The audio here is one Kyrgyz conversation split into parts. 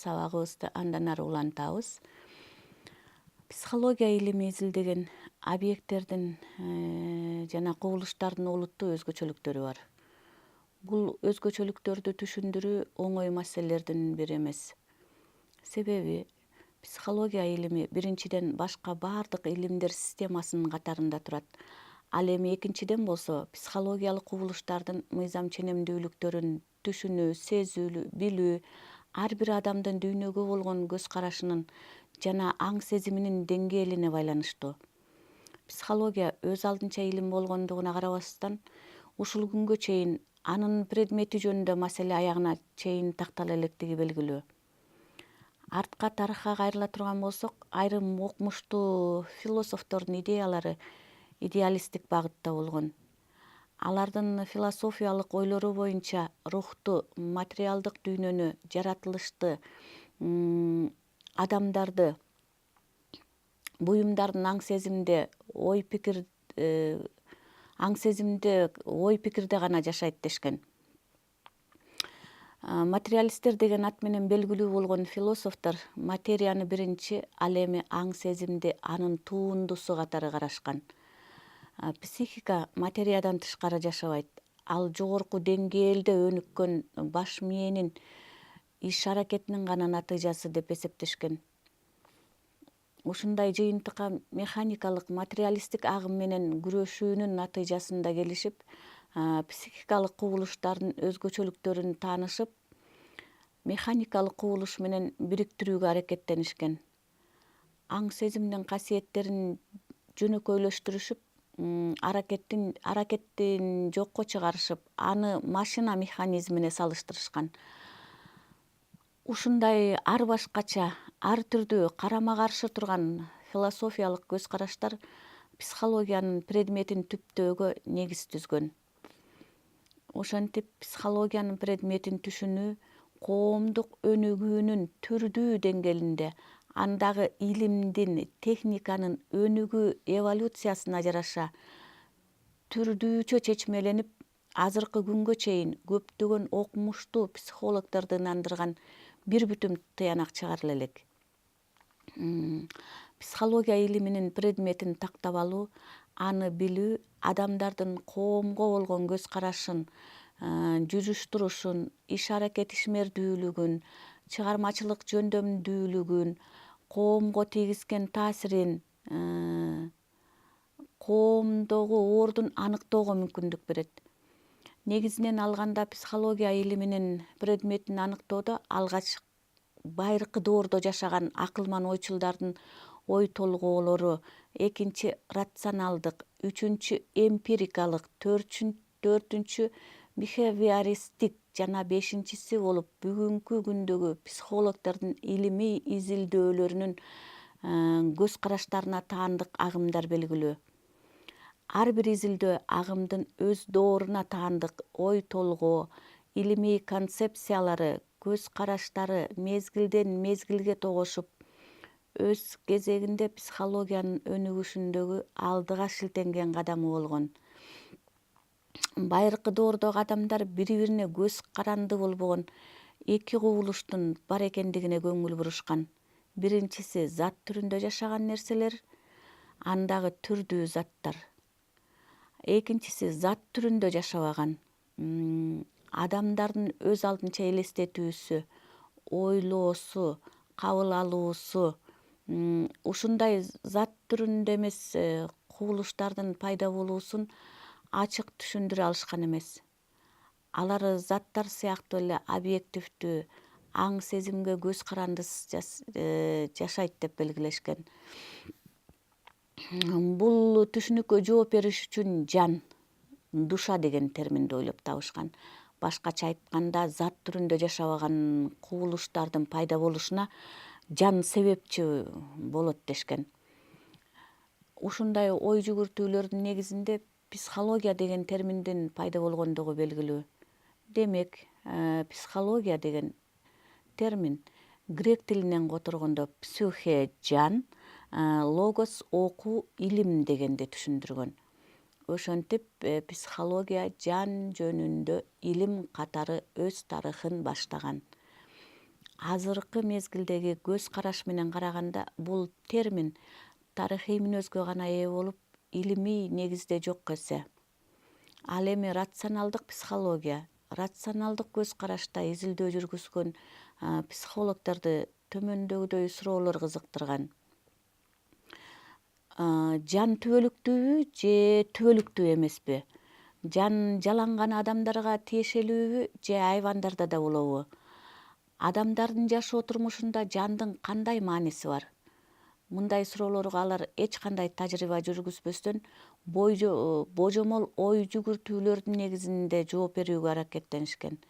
сабагыбызды андан ары улантабыз. Психология илими изилдеген объекттердин жана кубулуштардын олуттуу өзгөчөлүктөрү бар. Бул өзгөчөлүктөрдү түшүндүрүү оңой маселелердин бири эмес. Себеби психология илими биринчиден башка баардык илимдер системасынын катарында турат. Ал эми экинчиден болсо психологиялык кубулуштардын мыйзам ченемдүүлүктөрүн түшүнүү, сезүү, билүү ар бир адамдын дүйнөгө болгон көз карашынын жана аң сезиминин деңгээлине байланыштуу. Психология өз алдынча илим болгондугуна карабастан, ушул күнгө чейин анын предмети жөнүндө маселе аягына чейин тактала электиги белгилүү. Артка тарыхка кайрыла турган болсок, айрым окумуштуу философтордун идеялары идеалисттик багытта болгон. Алардын философиялык ойлору боюнча рухту, материалдык дүйнөнү, жаратылышты, адамдарды, буюмдардын аң сезимде ой пикирде гана жашайт дешкен. Материалисттер деген ат менен белгилүү болгон философтор материяны биринчи, ал эми аң сезимди анын туундусу катары карашкан. Психика материядан тышкары жашабайт. Ал жогорку деңгээлде өнүккөн баш мээнин иш аракетинин гана натыйжасы деп эсептешкен. Ушундай жыйынтыкка механикалык материалисттик агым менен күрөшүүнүн натыйжасында келишип, психикалык кубулуштардын өзгөчөлүктөрүн таанышып, механикалык кубулуш менен бириктирүүгө аракеттенишкен. Аң сезимдин касиеттерин жөнөкөйлөштүрүшүп, аракеттин жокко чыгарышып, аны машина механизмине салыштырышкан. Ушундай ар башкача, ар түрдүү карама каршы турган философиялык көз караштар психологиянын предметин түптөөгө негиз түзгөн. Ошентип психологиянын предметин түшүнүү коомдук өнүгүүнүн түрдүү деңгээлинде, андагы илимдин, техниканын өнүгүү эволюциясына жараша түрдүүчө чечмеленип, азыркы күнгө чейин көптөгөн окумуштуу психологдорду ынандырган бир бүтүм тыянак чыгарыла элек. Психология илиминин предметин тактап алуу, аны билүү адамдардын коомго болгон көз карашын, жүрүш турушун, иш аракет ишмердүүлүгүн, чыгармачылык жөндөмдүүлүгүн, коомго тийгизген таасирин, коомдогу ордун аныктоого мүмкүндүк берет. Негизинен алганда психология илиминин предметин аныктоодо алгач байыркы доордо жашаган акылман ойчулдардын ой толгоолору, экинчи рационалдык, үчүнчү эмпирикалык, төртүнчү бихевиористтик жана бешинчиси болуп бүгүнкү күндөгү психологдордун илимий изилдөөлөрүнүн көз караштарына таандык агымдар белгилүү. Ар бир изилдөө агымдын өз дооруна таандык ой толгоо, илимий концепциялары, көз караштары мезгилден мезгилге тогошуп, өз кезегинде психологиянын өнүгүшүндөгү алдыга шилтенген кадамы болгон. Байыркы доордогу адамдар бири-бирине көз каранды болбогон эки кубулуштун бар экендигине көңүл бурушкан. Биринчиси зат түрүндө жашаган нерселер, андагы түрдүү заттар. Экинчиси зат түрүндө жашабаган, адамдардын өз алдынча элестетүүсү, ойлоосу, кабыл алуусу, ушундай зат түрүндө эмес кубулуштардын пайда болуусун ачык түшүндүрө алышкан эмес. Алар заттар сыяктуу эле объективдүү, аң сезимге көз карандысыз жашайт деп белгилешкен. Бул түшүнүккө жооп бериш үчүн жан, душа деген терминди ойлоп табышкан. Башкача айтканда, зат түрүндө жашабаган кубулуштардын пайда болушуна жан себепчи болот дешкен. Ушундай ой жүгүртүүлөрдүн негизинде психология деген терминдин пайда болгондугу белгилүү. Демек, психология деген термин грек тилинен которгондо псюхе жан, логос окуу, илим дегенди түшүндүргөн. Ошентип психология жан жөнүндө илим катары өз тарыхын баштаган. азыркы мезгилдеги көз караш менен караганда бул термин тарыхый мүнөзгө гана ээ болуп, илимий негизде жок эсе. Ал эми рационалдык психология, рационалдык көз карашта изилдөө жүргүзгөн психологдорду төмөндөгүдөй суроолор кызыктырган. Жан түбөлүктүүбү же түбөлүктүү эмеспи? Жан жаланган адамдарга тиешелүүбү же айвандарда да болобу? Адамдардын жашоо турмушунда жандын кандай мааниси бар? Мындай суроолорго алар эч кандай тажрыйба жүргүзбөстөн божомол ой жүгүртүүлөрдүн негизинде жооп берүүгө аракеттенишкен.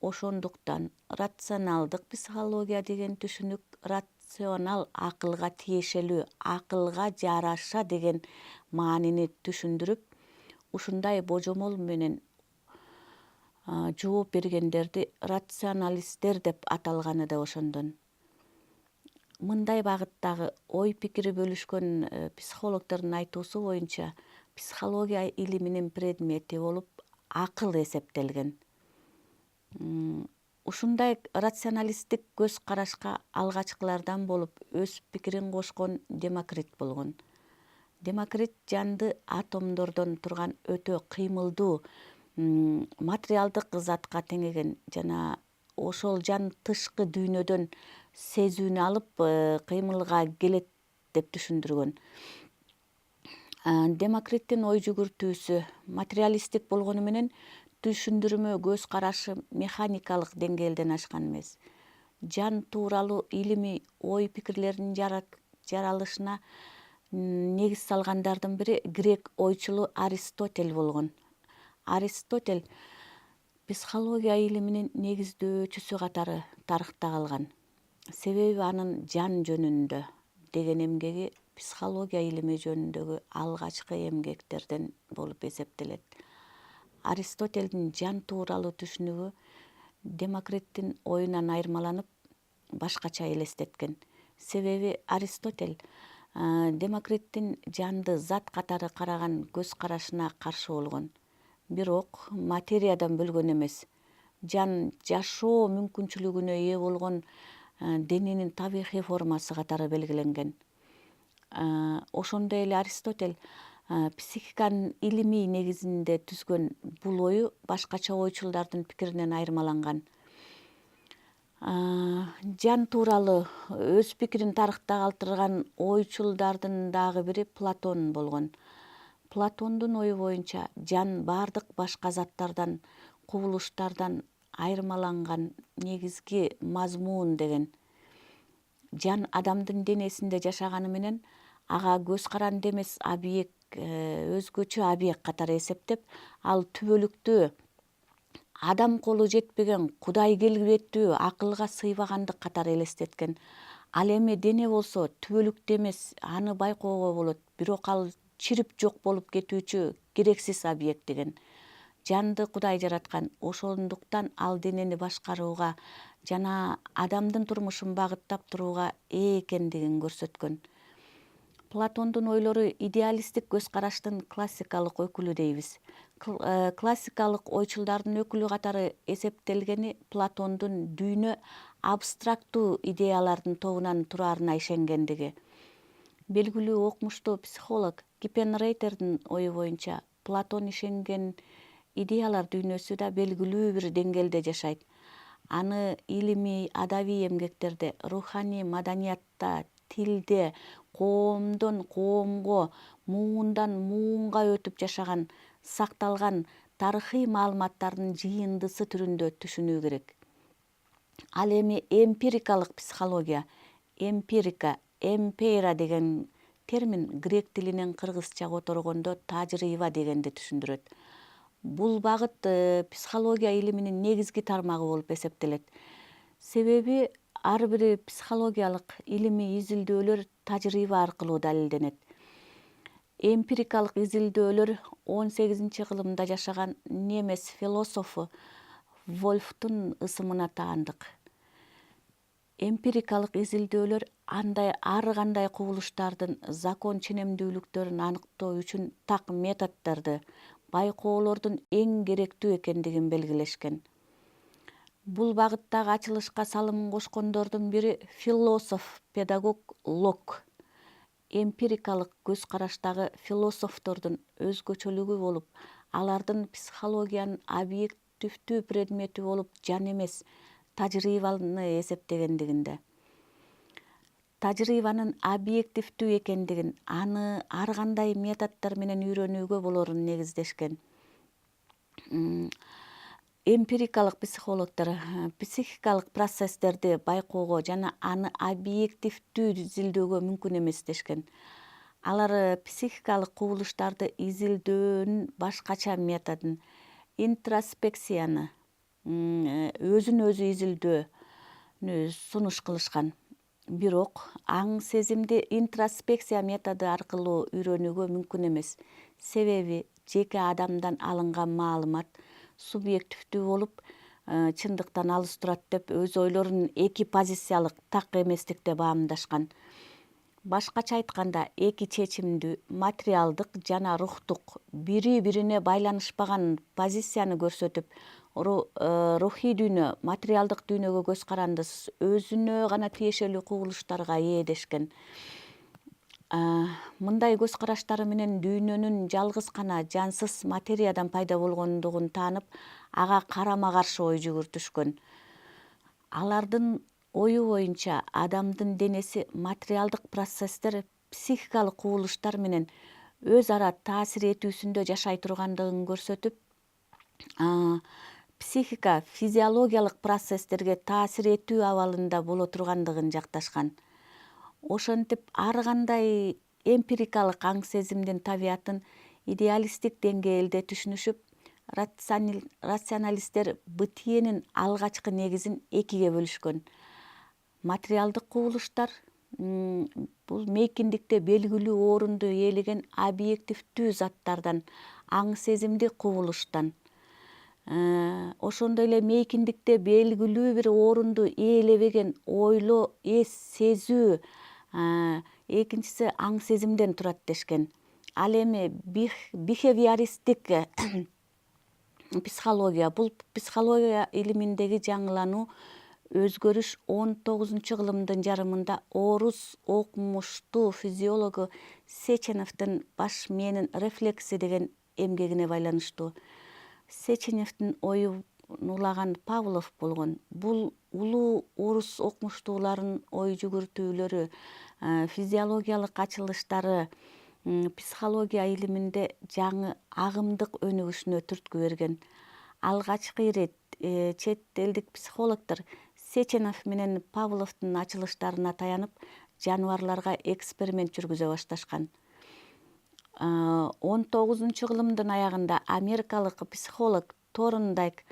Ошондуктан рационалдык психология деген түшүнүк рационал акылга тиешелүү, акылга жараша деген маанини түшүндүрүп, ушундай божомол менен жооп бергендерди рационалисттер деп аталганы да ошондон. Мындай багыттагы ой пикири бөлүшкөн психологдордун айтуусу боюнча психология илиминин предмети болуп акыл эсептелген. Ушундай рационалисттик көз карашка алгачкылардан болуп өз пикирин кошкон Демокрит болгон. Демокрит жанды атомдордон турган өтө кыймылдуу материалдык затка теңеген жана ошол жан тышкы дүйнөдөн сезүүнү алып кыймылга келет деп түшүндүргөн. Демокриттин ой жүгүртүүсү материалисттик болгону менен түшүндүрмө көз карашы механикалык деңгээлден ашкан эмес. Жан тууралуу илимий ой пикирлердин жаралышына негиз салгандардын бири грек ойчулу Аристотель болгон. Аристотель психология илиминин негиздөөчүсү катары тарыхта калган. Себеби анын жан жөнүндө деген эмгеги психология илими жөнүндөгү алгачкы эмгектерден болуп эсептелет. Аристотельдин жан тууралуу түшүнүгү Демокриттин оюнан айырмаланып, башкача элестеткен. Себеби Аристотель Демокриттин жанды зат катары караган көз карашына каршы болгон. Бирок материядан бөлгөн эмес, жан жашоо мүмкүнчүлүгүнө ээ болгон дененин табигый формасы катары белгиленген. Ошондой эле Аристотель психиканын илимий негизинде түзгөн бул ою башкача ойчулдардын пикиринен айырмаланган. Жан тууралуу өз пикирин тарыхта калтырган ойчулдардын дагы бири Платон болгон. Платондун ою боюнча жан баардык башка заттардан, кубулуштардан айырмаланган негизги мазмун деген. Жан адамдын денесинде жашаганы менен ага көз каранды эмес объект, өзгөчө объект катары эсептеп, ал түбөлүктүү, адам колу жетпеген, Кудай келбеттүү, акылга сыйбагандык катары элестеткен. Ал эми дене болсо түбөлүктүү эмес, аны байкоого болот, бирок ал чирип жок болуп кетүүчү керексиз объект деген. Жанды Кудай жараткан, ошондуктан ал денени башкарууга жана адамдын турмушун багыттап турууга ээ экендигин көрсөткөн. Платондун ойлору идеалисттик көз караштын классикалык өкүлү дейбиз. Классикалык ойчулдардын өкүлү катары эсептелгени Платондун дүйнө абстрактуу идеялардын тобунан тураарына ишенгендиги. Белгилүү окумуштуу психолог Киппенрейтердин ою боюнча Платон ишенген идеялар дүйнөсү да белгилүү бир деңгээлде жашайт. Аны илимий, адабий эмгектерде, руханий маданиятта, тилде, коомдон коомго, муундан муунга өтүп жашаган, сакталган тарыхый маалыматтардын жыйындысы түрүндө түшүнүү керек. Ал эми эмпирикалык психология, эмпирика, эмпейра деген термин грек тилинен кыргызча которгондо тажрыйба дегенди түшүндүрөт. Бул багыт психология илиминин негизги тармагы болуп эсептелет. Себеби ар бир психологиялык илимий изилдөөлөр тажрыйба аркылуу далилденет. Эмпирикалык изилдөөлөр 18-кылымда жашаган немес философу Вольфтун ысымына таандык. Эмпирикалык изилдөөлөр ар кандай кубулуштардын закон ченемдүүлүктөрүн аныктоо үчүн так методдорду, байкоолордун эң керектүү экендигин белгилешкен. Бул багыттагы ачылышка салымын кошкондордун бири философ, педагог Лок. Эмпирикалык көз караштагы философтордун өзгөчөлүгү болуп, алардын психологиянын объективдүү предмети болуп жан эмес, тажрыйбаны эсептегендигинде. Тажрыйбанын объективдүү экендигин, аны ар кандай методдор менен үйрөнүүгө болорун негиздешкен. Эмпирикалык психологдор психикалык процесстерди байкоого жана аны объективдүү изилдөөгө мүмкүн эмес дешкен. Алар психикалык кубулуштарды изилдөөнүн башкача методун, интроспекцияны, өзүн өзү изилдөөнү сунуш кылышкан. Бирок аң сезимди интроспекция методу аркылуу үйрөнүүгө мүмкүн эмес. Себеби жеке адамдан алынган маалымат субъективдүү болуп, чындыктан алыс турат деп өз ойлорун эки позициялык так эместикте баамдашкан. Башкача айтканда, эки чечимдүү, материалдык жана рухтук бири бирине байланышпаган позицияны көрсөтүп, рухий дүйнө, материалдык дүйнөгө көз карандысыз, өзүнө гана тиешелүү кубулуштарга ээ дешкен. Мындай көз караштары менен дүйнөнүн жалгыз гана жансыз материядан пайда болгондугун таанып, ага карама каршы ой жүгүртүшкөн. Алардын ою боюнча адамдын денеси материалдык процесстер психикалык кубулуштар менен өз ара таасир этүүсүндө жашай тургандыгын көрсөтүп, психика физиологиялык процесстерге таасир этүү абалында боло тургандыгын жакташкан. Ошентип ар кандай эмпирикалык аң сезимдин табиятын идеалисттик деңгээлде түшүнүшүп, рационалисттер бытиенин алгачкы негизин экиге бөлүшкөн. Материалдык кубулуштар бул мейкиндикте белгилүү орунду ээлеген объективдүү заттардан, аң сезимдик кубулуштан. Ошондой эле мейкиндикте белгилүү бир орунду ээлебеген ойлоо, эс, сезүү, экинчиси аң сезимден турат дешкен. Ал эми бихевиористтик психология, бул психология илиминдеги жаңылануу, өзгөрүш 19-кылымдын жарымында орус окумуштуу физиологу Сеченовдун «Баш мээнин рефлекси» деген эмгегине байланыштуу. Сеченевдин оюн улаган Павлов болгон. Бул улуу орус окумуштууларынын ой жүгүртүүлөрү, физиологиялык ачылыштары психология илиминде жаңы агымдык өнүгүшүнө түрткү берген. Алгачкы ирет чет элдик психологдор Сеченов менен Павловдун ачылыштарына таянып, жаныбарларга эксперимент жүргүзө башташкан. 19-кылымдын аягында америкалык психолог Торндайк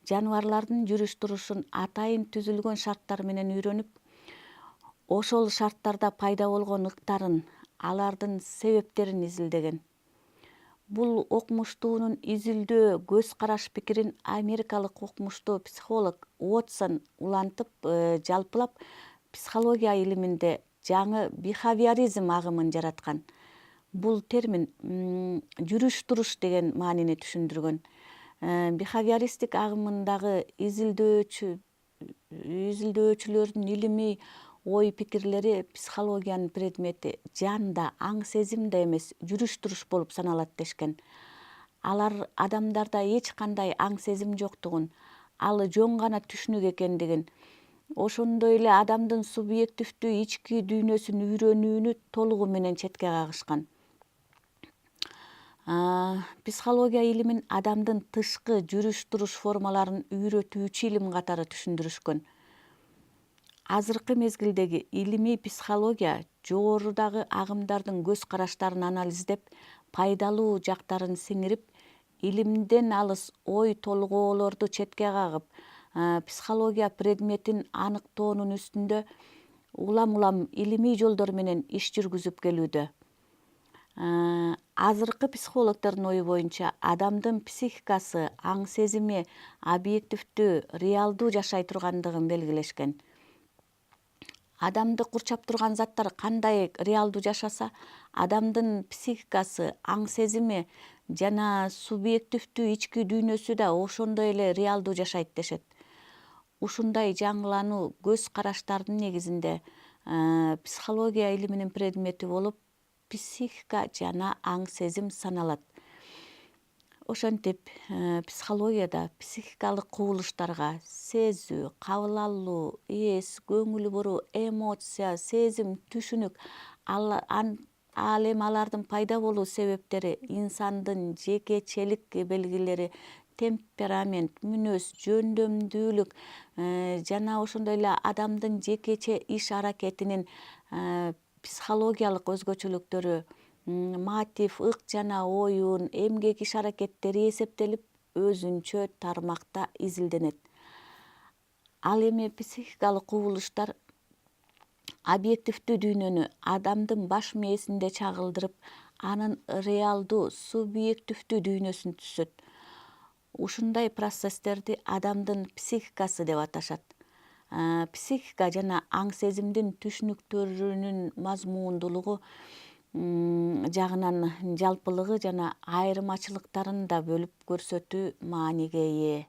жаныбарлардын жүрүш-турушун атайын түзүлгөн шарттар менен үйрөнүп, ошол шарттарда пайда болгон ыктарын, алардын себептерин изилдеген. Бул окумуштуунун изилдөө көз караш пикирин америкалык окумуштуу психолог Уотсон улантып, жалпылап психология илиминде жаңы бихавиоризм агымын жараткан. Бул термин жүрүш-туруш деген маанини түшүндүргөн. Бихавиористтик агымындагы изилдөөчүлөрдүн илимий ой пикирлери психологиянын предмети жан да, аң сезим да эмес, жүрүш-туруш болуп саналат дешкен. Алар адамдарда эч кандай аң сезим жоктугун, ал жөн гана түшүнүк экендигин, ошондой эле адамдын субъективдүү ички дүйнөсүн үйрөнүүнү толугу менен четке кагышкан. Психология илимин адамдын тышкы жүрүш-туруш формаларын үйрөтүүчү илим катары түшүндүрүшкөн. Азыркы мезгилдеги илимий психология жогорудагы агымдардын көз караштарын анализдеп, пайдалуу жактарын сиңирип, илимден алыс ой толгоолорду четке кагып, психология предметин аныктоонун үстүндө улам илимий жолдор менен иш жүргүзүп келүүдө. Азыркы психологдордун ою боюнча адамдын психикасы, аң сезими объективдүү, реалдуу жашай тургандыгын белгилешкен. Адамды курчап турган заттар кандай реалдуу жашаса, адамдын психикасы, аң сезими жана субъективдүү ички дүйнөсү да ошондой эле реалдуу жашайт дешет. ушундай жаңылануу көз караштардын негизинде психология илиминин предмети болуп психика жана аң сезим саналат. Ошентип психологияда психикалык кубулуштарга сезүү, кабыл алуу, эс, көңүл буруу, эмоция, сезим, түшүнүк ал эми алардын пайда болуу себептери, инсандын жекечелик белгилери, темперамент, мүнөз, жөндөмдүүлүк жана ошондой эле адамдын жекече иш аракетинин психологиялык өзгөчөлүктөрү, мотив, ык жана оюн, эмгек иш аракеттери эсептелип өзүнчө тармакта изилденет. Ал эми психикалык кубулуштар объективдүү дүйнөнү адамдын баш мээсинде чагылдырып, анын реалдуу, субъективдүү дүйнөсүн түзөт. Ушундай процесстерди адамдын психикасы деп аташат. Психика жана аң сезимдин түшүнүктөрүнүн мазмундуулугу жагынан жалпылыгы жана айырмачылыктарын да бөлүп көрсөтүү мааниге ээ.